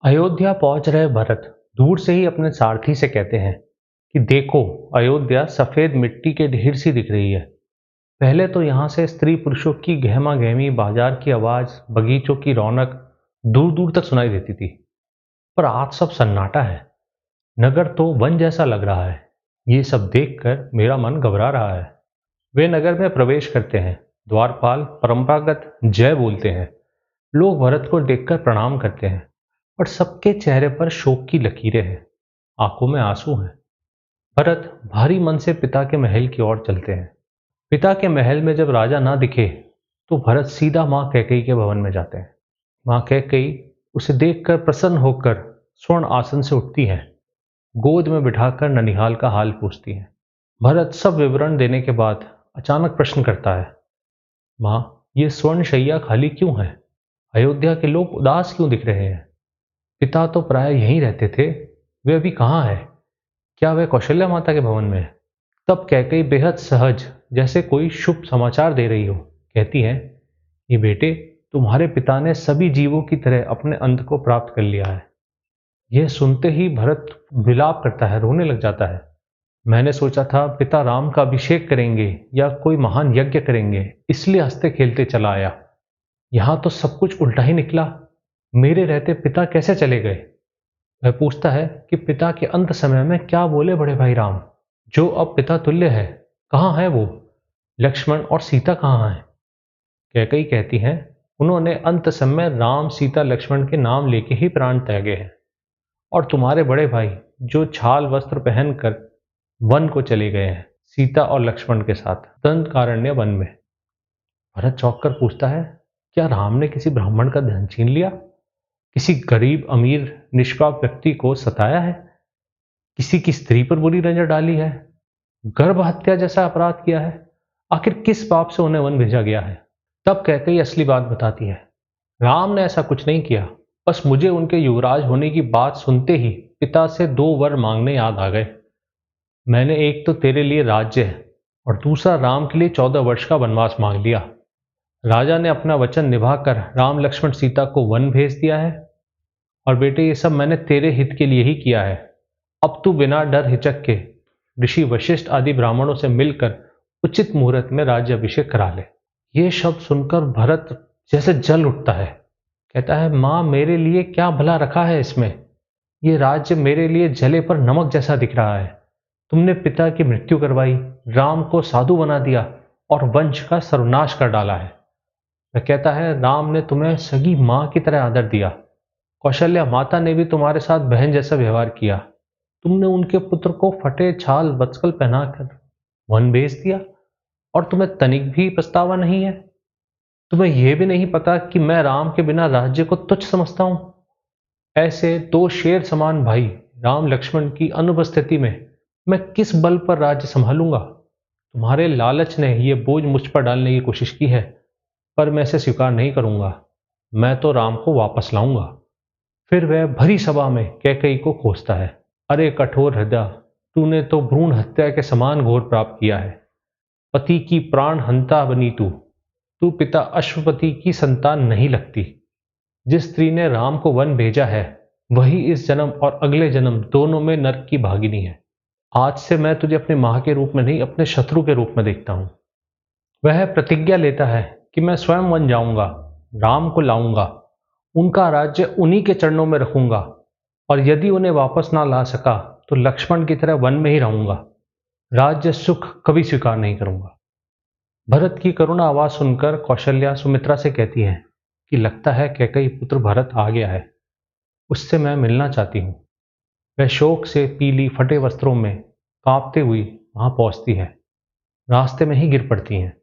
अयोध्या पहुंच रहे भरत दूर से ही अपने सारथी से कहते हैं कि देखो, अयोध्या सफेद मिट्टी के ढेर सी दिख रही है। पहले तो यहाँ से स्त्री पुरुषों की गहमा गहमी, बाजार की आवाज, बगीचों की रौनक दूर दूर तक सुनाई देती थी। पर आज सब सन्नाटा है। नगर तो वन जैसा लग रहा है। ये सब देखकर मेरा मन घबरा रहा है। वे नगर में प्रवेश करते हैं। द्वारपाल परंपरागत जय बोलते हैं। लोग भरत को देखकर प्रणाम करते हैं, पर सबके चेहरे पर शोक की लकीरें हैं, आंखों में आंसू हैं। भरत भारी मन से पिता के महल की ओर चलते हैं। पिता के महल में जब राजा ना दिखे, तो भरत सीधा मां कैकेयी के भवन में जाते हैं। मां कैकेयी उसे देखकर प्रसन्न होकर स्वर्ण आसन से उठती हैं। गोद में बिठाकर ननिहाल का हाल पूछती हैं। भरत सब विवरण देने के बाद अचानक प्रश्न करता है, मां, ये स्वर्ण शैया खाली क्यों है? अयोध्या के लोग उदास क्यों दिख रहे हैं? पिता तो प्राय यहीं रहते थे। वे अभी कहाँ है? क्या वह कौशल्या माता के भवन में है? तब कैकेयी बेहद सहज, जैसे कोई शुभ समाचार दे रही हो, कहती है, ये बेटे, तुम्हारे पिता ने सभी जीवों की तरह अपने अंत को प्राप्त कर लिया है। यह सुनते ही भरत विलाप करता है, रोने लग जाता है। मैंने सोचा था पिता राम का अभिषेक करेंगे या कोई महान यज्ञ करेंगे, इसलिए हंसते खेलते चला आया। यहाँ तो सब कुछ उल्टा ही निकला। मेरे रहते पिता कैसे चले गए? वह पूछता है कि पिता के अंत समय में क्या बोले बड़े भाई राम, जो अब पिता तुल्य है? कहाँ है वो? लक्ष्मण और सीता कहाँ हैं? कैकेयी कहती हैं, उन्होंने अंत समय राम, सीता, लक्ष्मण के नाम लेके ही प्राण त्यागे हैं। और तुम्हारे बड़े भाई, जो छाल वस्त्र पहनकर वन को चले गए हैं, सीता और लक्ष्मण के साथ दंडकारण्य वन में। भरत चौंक कर पूछता है, क्या राम ने किसी ब्राह्मण का धन छीन लिया? किसी गरीब अमीर निष्पाप व्यक्ति को सताया है? किसी की स्त्री पर बुरी नजर डाली है? गर्भ हत्या जैसा अपराध किया है? आखिर किस पाप से उन्हें वन भेजा गया है? तब कहकर ये असली बात बताती है, राम ने ऐसा कुछ नहीं किया। बस मुझे उनके युवराज होने की बात सुनते ही पिता से दो वर मांगने याद आ गए। मैंने एक तो तेरे लिए राज्य और दूसरा राम के लिए 14 वर्ष का वनवास मांग लिया। राजा ने अपना वचन निभाकर राम, लक्ष्मण, सीता को वन भेज दिया है। और बेटे, ये सब मैंने तेरे हित के लिए ही किया है। अब तू बिना डर हिचक के ऋषि वशिष्ठ आदि ब्राह्मणों से मिलकर उचित मुहूर्त में राज्य अभिषेक करा ले। ये शब्द सुनकर भरत जैसे जल उठता है। कहता है, माँ, मेरे लिए क्या भला रखा है इसमें? ये राज्य मेरे लिए जले पर नमक जैसा दिख रहा है। तुमने पिता की मृत्यु करवाई, राम को साधु बना दिया और वंश का सर्वनाश कर डाला है। वह कहता है, राम ने तुम्हें सगी माँ की तरह आदर दिया। कौशल्या माता ने भी तुम्हारे साथ बहन जैसा व्यवहार किया। तुमने उनके पुत्र को फटे छाल वत्सल पहनाकर वन भेज दिया, और तुम्हें तनिक भी पछतावा नहीं है? तुम्हें यह भी नहीं पता कि मैं राम के बिना राज्य को तुच्छ समझता हूं? ऐसे दो शेर समान भाई राम, लक्ष्मण की अनुपस्थिति में मैं किस बल पर राज्य संभालूंगा? तुम्हारे लालच ने यह बोझ मुझ पर डालने की कोशिश की है, पर मैं इसे स्वीकार नहीं करूंगा। मैं तो राम को वापस लाऊंगा। फिर वह भरी सभा में कैकेयी को कोसता है, अरे कठोर हृदय, तूने तो भ्रूण हत्या के समान घोर प्राप्त किया है। पति की प्राण हंता बनी तू। तू पिता अश्वपति की संतान नहीं लगती। जिस स्त्री ने राम को वन भेजा है, वही इस जन्म और अगले जन्म दोनों में नरक की भागिनी है। आज से मैं तुझे अपनी मां के रूप में नहीं, अपने शत्रु के रूप में देखता हूं। वह प्रतिज्ञा लेता है कि मैं स्वयं वन जाऊंगा, राम को लाऊंगा, उनका राज्य उन्हीं के चरणों में रखूंगा, और यदि उन्हें वापस ना ला सका तो लक्ष्मण की तरह वन में ही रहूंगा। राज्य सुख कभी स्वीकार नहीं करूंगा। भरत की करुणा आवाज सुनकर कौशल्या सुमित्रा से कहती है कि लगता है कैकेयी पुत्र भरत आ गया है। उससे मैं मिलना चाहती हूँ। वह शोक से पीली फटे वस्त्रों में कांपते हुई वहां पहुंचती है। रास्ते में ही गिर पड़ती हैं।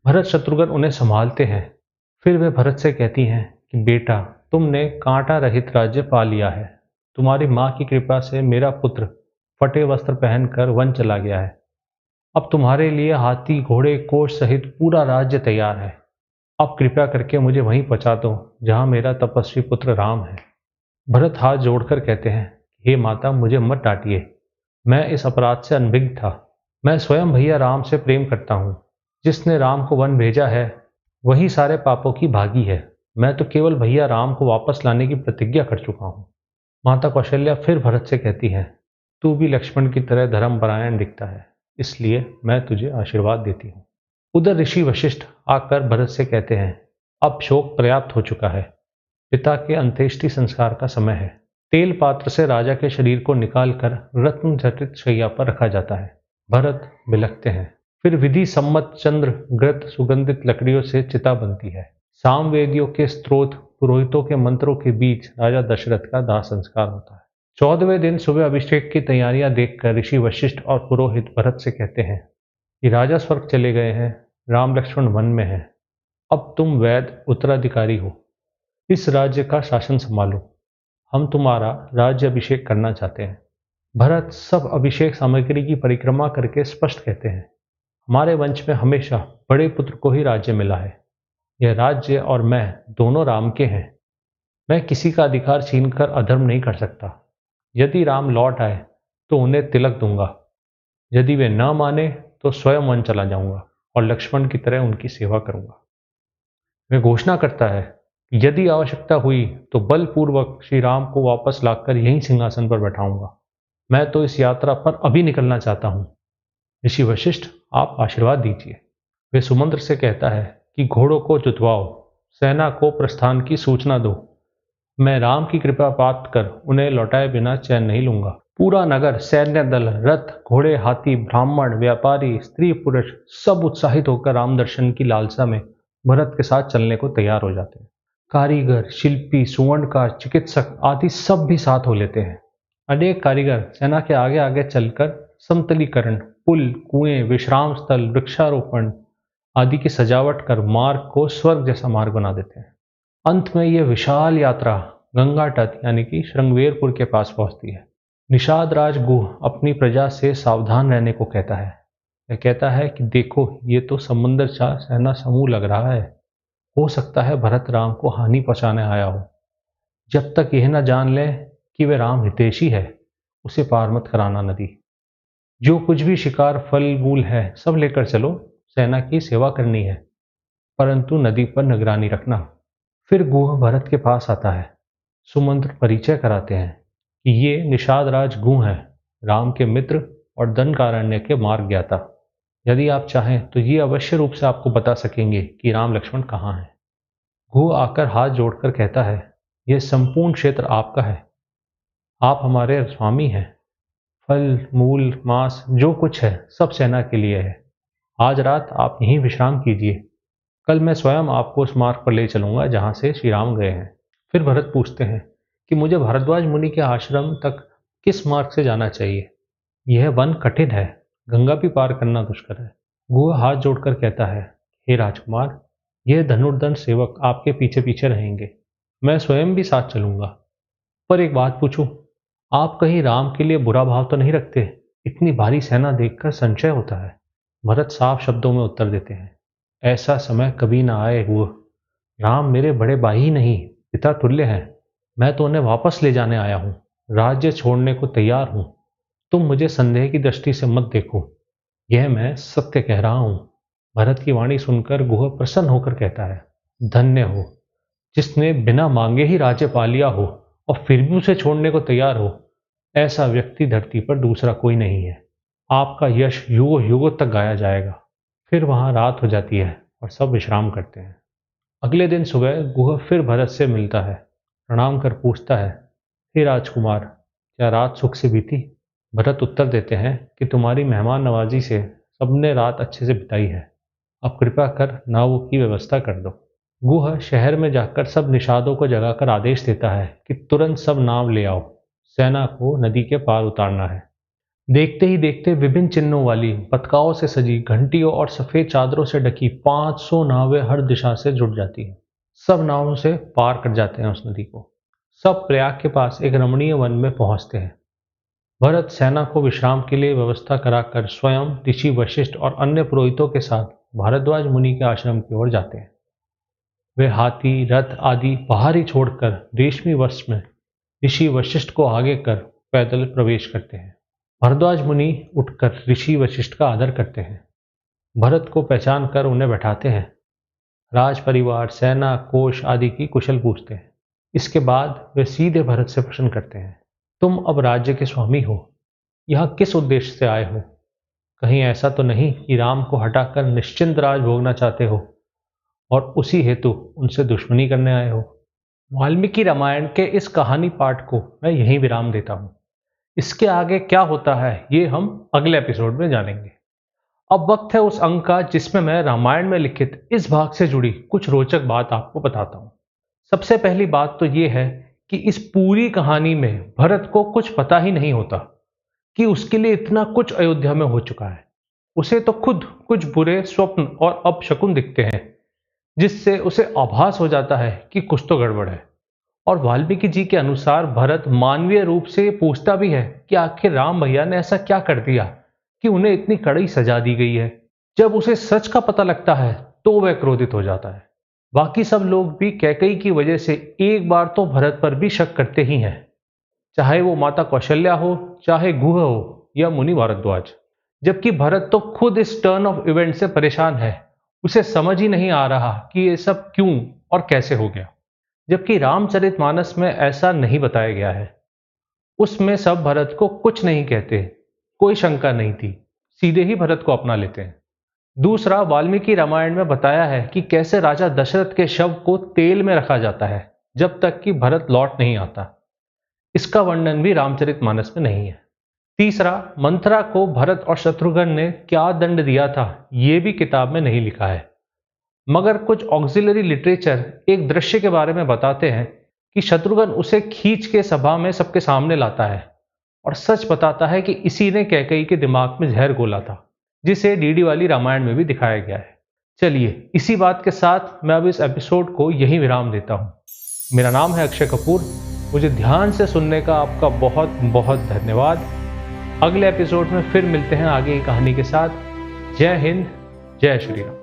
भरत शत्रुघ्न उन्हें संभालते हैं। फिर वे भरत से कहती हैं कि बेटा, तुमने कांटा रहित राज्य पा लिया है। तुम्हारी माँ की कृपा से मेरा पुत्र फटे वस्त्र पहनकर वन चला गया है। अब तुम्हारे लिए हाथी, घोड़े, कोष सहित पूरा राज्य तैयार है। अब कृपया करके मुझे वहीं पहुंचा दो जहां मेरा तपस्वी पुत्र राम है। भरत हाथ जोड़कर कहते हैं, हे माता, मुझे मत डांटिए। मैं इस अपराध से अनभिज्ञ था। मैं स्वयं भैया राम से प्रेम करता हूँ। जिसने राम को वन भेजा है, वही सारे पापों की भागी है। मैं तो केवल भैया राम को वापस लाने की प्रतिज्ञा कर चुका हूँ। माता कौशल्या फिर भरत से कहती है, तू भी लक्ष्मण की तरह धर्मपरायण दिखता है, इसलिए मैं तुझे आशीर्वाद देती हूँ। उधर ऋषि वशिष्ठ आकर भरत से कहते हैं, अब शोक पर्याप्त हो चुका है, पिता के अंत्येष्टि संस्कार का समय है। तेल पात्र से राजा के शरीर को निकालकर रत्न जटित शैया पर रखा जाता है। भरत बिलखते हैं। फिर विधि सम्मत चंद्र ग्रत सुगंधित लकड़ियों से चिता बनती है। सामवेदियों के स्त्रोत पुरोहितों के मंत्रों के बीच राजा दशरथ का दाह संस्कार होता है। 14वें दिन सुबह अभिषेक की तैयारियां देखकर ऋषि वशिष्ठ और पुरोहित भरत से कहते हैं कि राजा स्वर्ग चले गए हैं, राम लक्ष्मण वन में हैं। अब तुम वैद उत्तराधिकारी हो, इस राज्य का शासन संभालो। हम तुम्हारा राज्य अभिषेक करना चाहते हैं। भरत सब अभिषेक सामग्री की परिक्रमा करके स्पष्ट कहते हैं, हमारे वंश में हमेशा बड़े पुत्र को ही राज्य मिला है। यह राज्य और मैं दोनों राम के हैं। मैं किसी का अधिकार छीनकर अधर्म नहीं कर सकता। यदि राम लौट आए तो उन्हें तिलक दूंगा, यदि वे न माने तो स्वयं वन चला जाऊंगा और लक्ष्मण की तरह उनकी सेवा करूंगा। वह घोषणा करता है कि यदि आवश्यकता हुई तो बलपूर्वक श्री राम को वापस लाकर यहीं सिंहासन पर बैठाऊंगा। मैं तो इस यात्रा पर अभी निकलना चाहता हूँ। ऋषि वशिष्ठ, आप आशीर्वाद दीजिए। वे सुमंत्र से कहता है कि घोड़ों को जुतवाओ, सेना को प्रस्थान की सूचना दो। मैं राम की कृपा पात्र कर उन्हें लौटाए बिना चैन नहीं लूंगा। पूरा नगर, सैन्य दल, रथ, घोड़े, हाथी, ब्राह्मण, व्यापारी, स्त्री, पुरुष सब उत्साहित होकर राम दर्शन की लालसा में भरत के साथ चलने को तैयार हो जाते हैं। कारीगर, शिल्पी, सुवर्णकार, चिकित्सक आदि सब भी साथ हो लेते हैं। अनेक कारीगर सेना के आगे आगे चलकर समतलीकरण, पुल, कुएं, विश्राम स्थल, वृक्षारोपण आदि की सजावट कर मार्ग को स्वर्ग जैसा मार्ग बना देते हैं। अंत में यह विशाल यात्रा गंगा तट यानी कि श्रृंगवेरपुर के पास पहुंचती है। निषाद राज गुह अपनी प्रजा से सावधान रहने को कहता है। यह कहता है कि देखो, ये तो समुद्र सा सेना समूह लग रहा है। हो सकता है भरत राम को हानि पहुंचाने आया हो। जब तक यह न जान ले कि वे राम हितैषी है, उसे पार मत कराना नदी। जो कुछ भी शिकार फल मूल है सब लेकर चलो, सेना की सेवा करनी है, परंतु नदी पर निगरानी रखना। फिर गुह भरत के पास आता है। सुमंत्र परिचय कराते हैं कि ये निषाद राज गुह हैं, राम के मित्र और दंडकारण्य के मार्ग ज्ञाता। यदि आप चाहें तो ये अवश्य रूप से आपको बता सकेंगे कि राम लक्ष्मण कहाँ हैं। गुह आकर हाथ जोड़कर कहता है, यह संपूर्ण क्षेत्र आपका है। आप हमारे स्वामी हैं। फल मूल मांस जो कुछ है सब सेना के लिए है। आज रात आप यहीं विश्राम कीजिए। कल मैं स्वयं आपको उस मार्ग पर ले चलूंगा जहां से श्री राम गए हैं। फिर भरत पूछते हैं कि मुझे भारद्वाज मुनि के आश्रम तक किस मार्ग से जाना चाहिए। यह वन कठिन है, गंगा भी पार करना दुष्कर है। गुहा हाथ जोड़कर कहता है, हे राजकुमार, यह धनुर्धर सेवक आपके पीछे पीछे रहेंगे। मैं स्वयं भी साथ चलूंगा। पर एक बात पूछूं, आप कहीं राम के लिए बुरा भाव तो नहीं रखते? इतनी भारी सेना देखकर संशय होता है। भरत साफ शब्दों में उत्तर देते हैं, ऐसा समय कभी ना आए हुआ। राम मेरे बड़े भाई ही नहीं, पिता तुल्य हैं। मैं तो उन्हें वापस ले जाने आया हूँ, राज्य छोड़ने को तैयार हूँ। तुम मुझे संदेह की दृष्टि से मत देखो, यह मैं सत्य कह रहा हूँ। भरत की वाणी सुनकर गुह प्रसन्न होकर कहता है, धन्य हो जिसने बिना मांगे ही राज्य पा लिया हो और फिर भी उसे छोड़ने को तैयार हो। ऐसा व्यक्ति धरती पर दूसरा कोई नहीं है। आपका यश युगों युगों तक गाया जाएगा। फिर वहां रात हो जाती है और सब विश्राम करते हैं। अगले दिन सुबह गुह फिर भरत से मिलता है। प्रणाम कर पूछता है, हे राजकुमार, क्या रात सुख से बीती? भरत उत्तर देते हैं कि तुम्हारी मेहमान नवाजी से सबने रात अच्छे से बिताई है। अब कृपा कर नाव की व्यवस्था कर दो। गुह शहर में जाकर सब निषादों को जगाकर आदेश देता है कि तुरंत सब नाव ले आओ, सेना को नदी के पार उतारना है। देखते ही देखते विभिन्न चिन्हों वाली, पतकाओं से सजी, घंटियों और सफेद चादरों से ढकी 500 नावें हर दिशा से जुट जाती हैं। सब नावों से पार कर जाते हैं उस नदी को। सब प्रयाग के पास एक रमणीय वन में पहुंचते हैं। भरत सेना को विश्राम के लिए व्यवस्था कराकर स्वयं ऋषि वशिष्ठ और अन्य पुरोहितों के साथ भारद्वाज मुनि के आश्रम की ओर जाते हैं। वे हाथी, रथ आदि बाहर ही छोड़कर रेशमी वस्त्र में ऋषि वशिष्ठ को आगे कर पैदल प्रवेश करते हैं। भारद्वाज मुनि उठकर ऋषि वशिष्ठ का आदर करते हैं। भरत को पहचान कर उन्हें बैठाते हैं। राज परिवार, सेना, कोष आदि की कुशल पूछते हैं। इसके बाद वे सीधे भरत से प्रश्न करते हैं, तुम अब राज्य के स्वामी हो, यहाँ किस उद्देश्य से आए हो? कहीं ऐसा तो नहीं कि राम को हटाकर निश्चिंत राज भोगना चाहते हो और उसी हेतु उनसे दुश्मनी करने आए हो? वाल्मीकि रामायण के इस कहानी पाठ को मैं यहीं विराम देता हूँ। इसके आगे क्या होता है ये हम अगले एपिसोड में जानेंगे। अब वक्त है उस अंक का जिसमें मैं रामायण में लिखित इस भाग से जुड़ी कुछ रोचक बात आपको बताता हूँ। सबसे पहली बात तो ये है कि इस पूरी कहानी में भरत को कुछ पता ही नहीं होता कि उसके लिए इतना कुछ अयोध्या में हो चुका है। उसे तो खुद कुछ बुरे स्वप्न और अपशकुन दिखते हैं जिससे उसे आभास हो जाता है कि कुछ तो गड़बड़ है। और वाल्मीकि जी के अनुसार भरत मानवीय रूप से पूछता भी है कि आखिर राम भैया ने ऐसा क्या कर दिया कि उन्हें इतनी कड़ी सजा दी गई है। जब उसे सच का पता लगता है तो वह क्रोधित हो जाता है। बाकी सब लोग भी कैकेयी की वजह से एक बार तो भरत पर भी शक करते ही हैं, चाहे वो माता कौशल्या हो, चाहे गुह हो या मुनि भारद्वाज। जबकि भरत तो खुद इस टर्न ऑफ इवेंट से परेशान है। उसे समझ ही नहीं आ रहा कि ये सब क्यों और कैसे हो गया। जबकि रामचरितमानस में ऐसा नहीं बताया गया है। उसमें सब भरत को कुछ नहीं कहते, कोई शंका नहीं थी, सीधे ही भरत को अपना लेते हैं। दूसरा, वाल्मीकि रामायण में बताया है कि कैसे राजा दशरथ के शव को तेल में रखा जाता है जब तक कि भरत लौट नहीं आता। इसका वर्णन भी रामचरितमानस में नहीं है। तीसरा, मंथरा को भरत और शत्रुघ्न ने क्या दंड दिया था ये भी किताब में नहीं लिखा है, मगर कुछ ऑक्सिलरी लिटरेचर एक दृश्य के बारे में बताते हैं कि शत्रुघ्न उसे खींच के सभा में सबके सामने लाता है और सच बताता है कि इसी ने कैकेयी के दिमाग में जहर घोला था, जिसे डीडी वाली रामायण में भी दिखाया गया है। चलिए, इसी बात के साथ मैं अब इस एपिसोड को यहीं विराम देता हूँ। मेरा नाम है अक्षय कपूर। मुझे ध्यान से सुनने का आपका बहुत बहुत धन्यवाद। अगले एपिसोड में फिर मिलते हैं आगे की कहानी के साथ। जय हिंद, जय श्री राम।